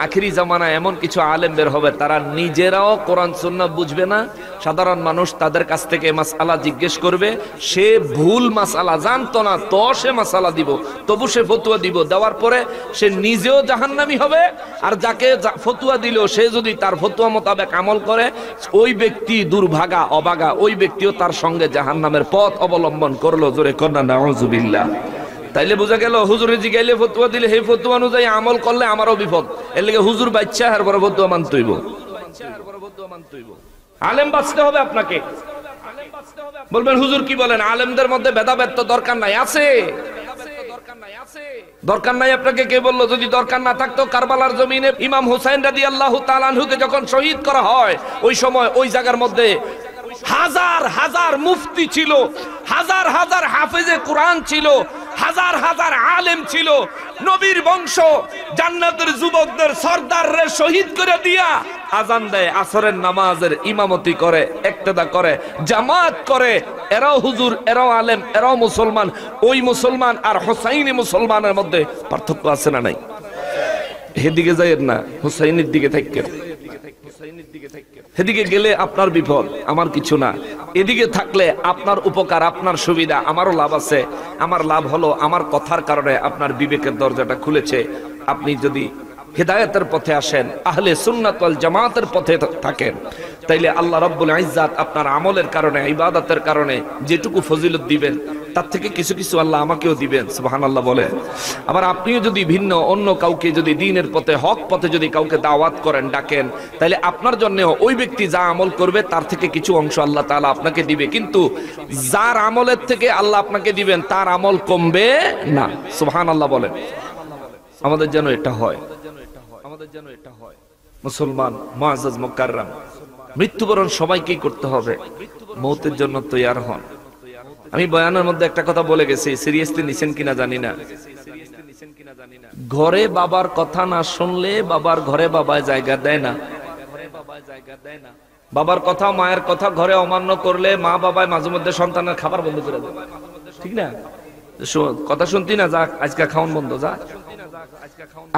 আখিরি জামানা এমন কিছু আলেম বের হবে তারা নিজেরাও কোরআন সুন্নাহ বুঝবে না, সাধারণ মানুষ তাদের কাছ থেকে মাসআলা জিজ্ঞেস করবে, সে ভুল মাসআলা জানতো না তো সে মাসআলা দিব, তবু সে ফতোয়া দিব, দেওয়ার পরে সে নিজেও জাহান্নামী হবে, আর যাকে ফতোয়া দিল সে যদি তার ফতোয়া মোতাবেক আমল করে ওই ব্যক্তি দুর্ভাগা অভাগা, ওই ব্যক্তিও তার সঙ্গে জাহান্নামের পথ অবলম্বন করলো। জোরে কন্যা নাউজুবিল্লাহ। তাইলে বোঝা গেল হুজুরে জিগাইলে ফতোয়া দিলে সেই ফতোয়া অনুযায়ী আমল করলে আমারও বিপদ, এর লেগে হুজুর বাচ্চা আর বড় ফতোয়া মানতে হইব। আলেম বাঁচতে হবে আপনাকে। বলবেন হুজুর কি বলেন, আলেমদের মধ্যে ভেদাভেদ তো দরকার নাই, আছে দরকার নাই আপনাকে কে বললো? যদি দরকার না থাকতো কারবালার জমিনে ইমাম হুসাইন রাদিয়াল্লাহু তাআলা আনহুকে যখন শহীদ করা হয় ওই সময় ওই জায়গার মধ্যে হাজার হাজার মুফতি ছিল, হাজার হাজার হাফেজে কোরআন ছিল, হাজার হাজার আলেম ছিল, নবীর বংশ জান্নাতের যুবকদের সরদাররে শহীদ করে দিয়া আজান দেয়, আসরের নামাজের ইমামতি করে, ইক্তেদা করে, জামাত করে। এরাও হুজুর, এরাও আলেম, এরাও মুসলমান। ওই মুসলমান আর হুসাইনি মুসলমানের মধ্যে পার্থক্য আছে না নাই? এদিকে যাইয়েন না, হুসাইনের দিকে থাকেন। এদিকে গেলে আপনার বিপদ, আমার কিছু না। এদিকে থাকলে আপনার উপকার, আপনার সুবিধা, আমারও লাভ আছে। আমার লাভ হলো আমার কথার কারণে আপনার বিবেকের দরজাটা খুলেছে। আপনি যদি হিদায়াতের পথে আসেন, আহলে সুন্নাত ওয়াল জামাতের পথে থাকেন, তাইলে আল্লাহ রাব্বুল ইজ্জাত আপনার আমলের কারণে, ইবাদতের কারণে যেটুকু ফজিলত দিবেন তার থেকে কিছু কিছু আল্লাহ আমাকেও দিবেন। সুবহানাল্লাহ বলে। আবার আপনিও যদি ভিন্ন অন্য কাউকে যদি দ্বীনের পথে, হক পথে যদি কাউকে দাওয়াত করেন, ডাকেন, তাহলে আপনার জন্য ওই ব্যক্তি যা আমল করবে তার থেকে কিছু অংশ আল্লাহ তাআলা আপনাকে দিবে, কিন্তু যার আমলের থেকে আল্লাহ আপনাকে দিবেন তার আমল কমবে না। সুবহানাল্লাহ বলেন। আমাদের যেন এটা হয়, আমাদের যেন এটা হয়। মুসলমান মুআজ্জাজ মুকাররম, মৃত্যুবরণ সবাইকেই করতে হবে, মওতের জন্য তৈয়ার হন। আমি বয়ানের মধ্যে একটা কথা বলে গেছি, সিরিয়াসলি নিছেন কিনা জানি না। ঘরে বাবার কথা না শুনলে বাবার ঘরে বাবায় জায়গা দেয় না। বাবার কথা, মায়ের কথা ঘরে অমান্য করলে মা বাবায় মাঝে মধ্যে সন্তানের খাবার বন্ধ করে দেয়, ঠিক না? কথা শুনতি না, যাক আজকে খাওন বন্ধ, যা।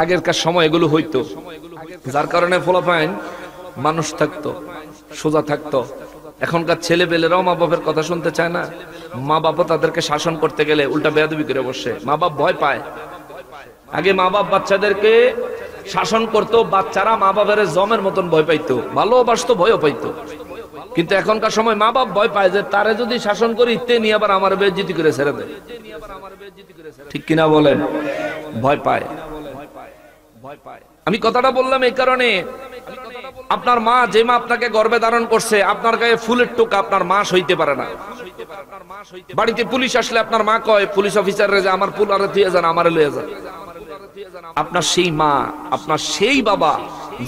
আগেরকার সময় এগুলো হইতো, যার কারণে ফলাফল মানুষ থাকতো, সোজা থাকতো। এখনকার ছেলে পেলেরাও মা বাবার কথা শুনতে চায় না। মা বাবা তাদেরকে শাসন করতে গেলে উল্টা বেয়াদবি করে বসে, মা বাপ ভয় পায়। আগে মা বাপ বাচ্চাদেরকে শাসন করতো, বাচ্চারা মা বাবার জমের মতন ভয় পাইতো, ভালোবাসতো, ভয়ও পাইতো। কিন্তু এখনকার সময় মা বাপ ভয় পায় যে তারে যদি শাসন করি তে নিয়ে আবার আমার বেইজ্জতি করে ছেড়ে দেয়, ঠিক কিনা বলেন? ভয় পায়, ভয় পায়। আমি কথাটা বললাম এই কারণে, আপনার মা যে মা আপনাকে গর্ভে ধারণ করছে, আপনার গায়ে ফুলের টোকা আপনার মা সইতে পারে না। বাড়িতে পুলিশ আসলে আপনার মা কয় পুলিশ অফিসাররে যে আমার ফুল আরে দিয়ে যান, আমারে লয়ে যান। আপনার সেই মা, আপনার সেই বাবা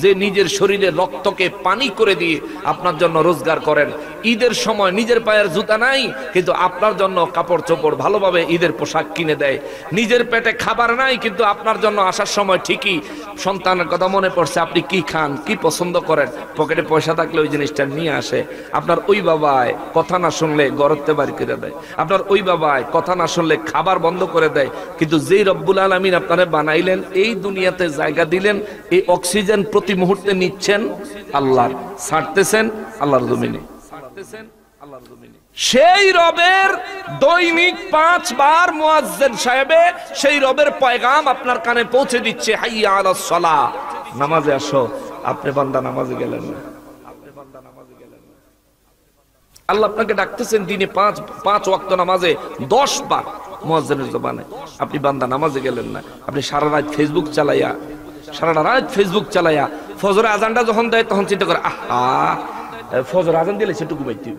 যে নিজের শরীরে রক্তকে পানি করে দিয়ে আপনার জন্য রোজগার করেন। ঈদের সময় নিজের পায়ের জুতা নাই, কিন্তু আপনার জন্য কাপড় চোপড় ভালোভাবে ঈদের পোশাক কিনে দেয়। নিজের পেটে খাবার নাই, কিন্তু আপনার জন্য আসার সময় ঠিকই সন্তানের কথা মনে পড়ছে, আপনি কি খান, কি পছন্দ করেন, পকেটে পয়সা থাকলে ওই জিনিসটা নিয়ে আসে। আপনার ওই বাবায় কথা না শুনলে গরতে বাড়ি করে দেয়, আপনার ওই বাবায় কথা না শুনলে খাবার বন্ধ করে দেয়। কিন্তু যেই রব্বুল আলামিন আপনারে বানাইলেন, এই দুনিয়াতে জায়গা দিলেন, এই অক্সিজেন প্রতি মুহূর্তে নিচ্ছেন আল্লাহর, ছাড়তেছেন আল্লাহর জমিনে। সেই রবের দৈনিক 5 বার মুয়াজ্জিন সাহেবে সেই রবের পয়গাম আপনার কানে পৌঁছে দিচ্ছে, হাইয়া আলাস সালাহ, নামাজে আসো। আপনি বান্দা নামাজে গেলেন না, আল্লাহ আপনাকে ডাকতেছেন দিনে 5 ওয়াক্ত নামাজে 10 বার মুয়াজ্জিনের জবানে, আপনি বান্দা নামাজে গেলেন না। আপনি সারা রাত ফেসবুক চালাইয়া, সারাটা রাত ফেসবুক চালাইয়া ফজরের আজানটা যখন দেয় তখন চিন্তা করে, আহা ফজর আজান দিলে সেটুকু বাইতে